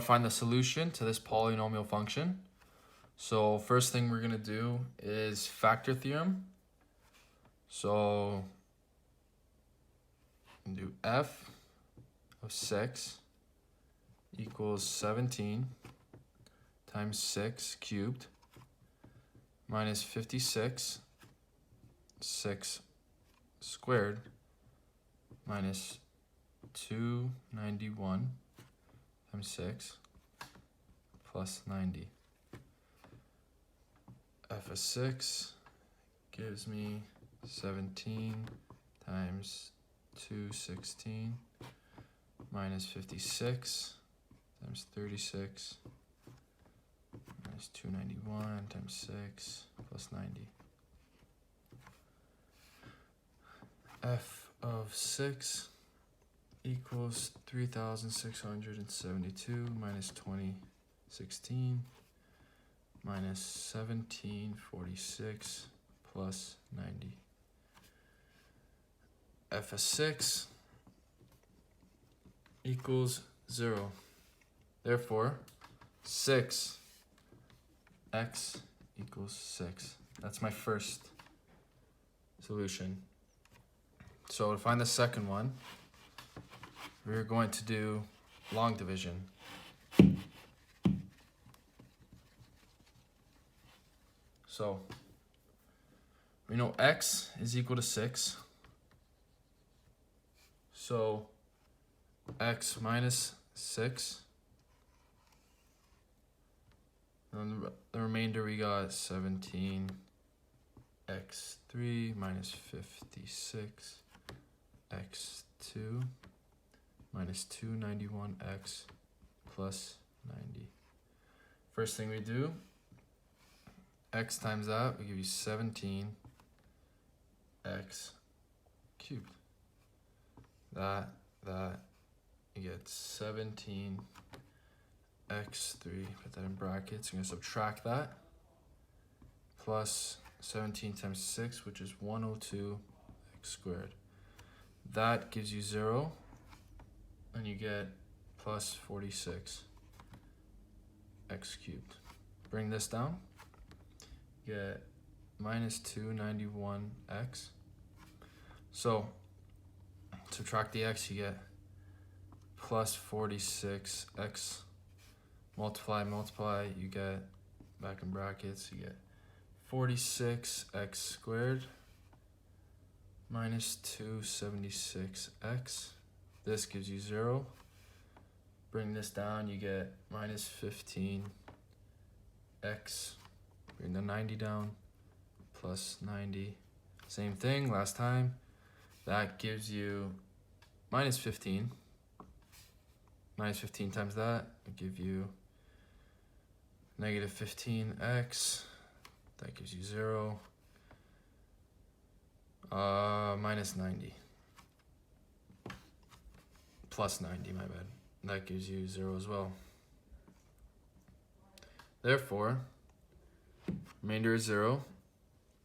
Find the solution to this polynomial function. So first thing we're gonna do is factor theorem. So we can do f of 6 equals 17 times 6 cubed minus 56 6 squared minus 291 times 6 plus 90. F of 6 gives me 17 times 216 minus 56 times 36 minus 291 times 6 plus 90. F of 6 equals 3,672 minus 2016 minus 1746 plus 90. F of 6 equals 0. Therefore, 6 x equals 6. That's my first solution. So to find the second one, we're going to do long division. So we know x is equal to 6. So x minus 6. And the remainder we got 17 x3 minus 56 x2 minus 291x plus 90. First thing we do, x times that, we give you 17 x cubed. That, you get 17 x3, put that in brackets, you're gonna subtract that, plus 17 times 6, which is 102 x squared. That gives you 0, and you get plus 46 x cubed. Bring this down, get minus 291x. So subtract the x, you get plus 46x. Multiply, you get, back in brackets, you get 46x squared minus 276x. This gives you 0. Bring this down, you get minus 15x. Bring the 90 down, plus 90. Same thing, last time. That gives you minus 15. Minus 15 times that will give you negative 15x. That gives you 0. Minus 90. Plus 90, my bad. That gives you 0 as well. Therefore, remainder is 0.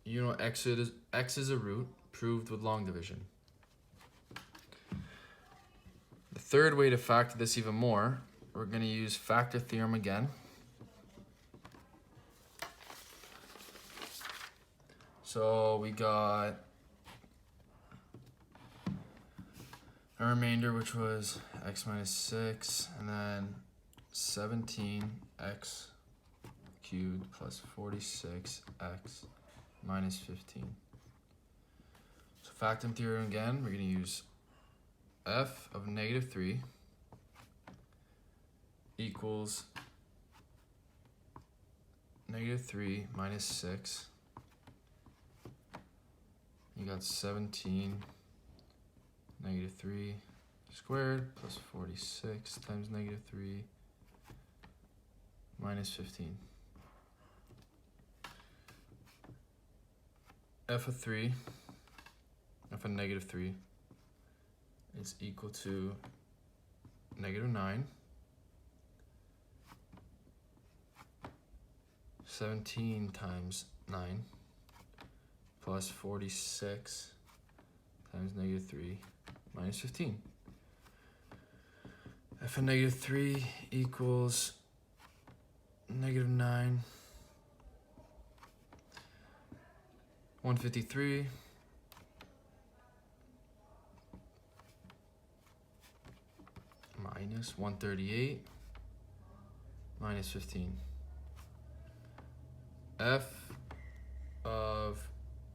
You know x is a root, proved with long division. The third way to factor this even more, we're going to use factor theorem again. So we got a remainder, which was x minus 6, and then 17x cubed plus 46x minus 15. So factor theorem again, we're going to use f of negative 3 equals negative 3 minus 6. You got 17 negative 3 squared plus 46 times negative 3 minus 15. F of negative 3 is equal to negative 9. 17 times 9 plus 46 times negative 3 minus 15. f of negative 3 equals negative 9, 153, minus 138, minus 15. F of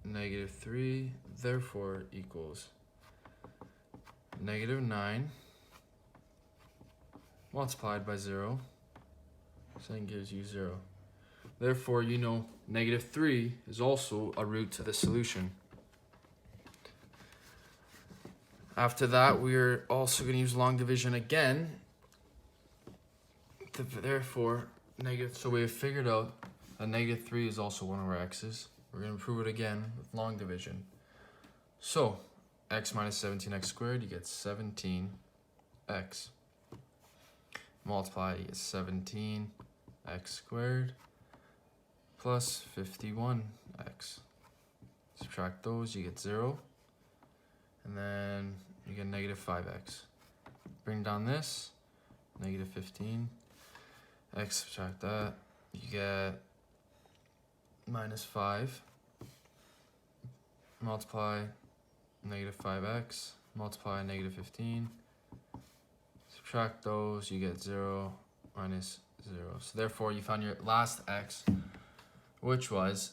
negative 3 therefore equals negative 9 multiplied by 0, so that gives you 0. Therefore, you know negative 3 is also a root to the solution. After that, we're also going to use long division again. Therefore, so we have figured out that negative 3 is also one of our x's. We're going to prove it again with long division. So, x minus 17x squared, you get 17x. Multiply, you get 17x squared plus 51x. Subtract those, you get 0. And then you get negative 5x. Bring down this, negative 15. X, subtract that, you get minus 5. Multiply negative 5x, multiply negative 15. Subtract those, you get 0 minus 0. So therefore, you found your last x, which was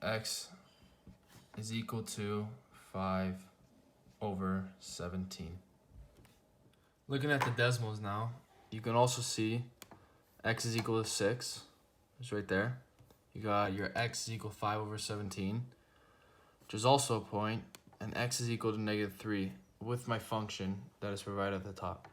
x is equal to 5 over 17. Looking at the decimals now, you can also see x is equal to 6. It's right there. You got your x is equal to 5 over 17, which is also a point, and x is equal to negative 3 with my function that is provided at the top.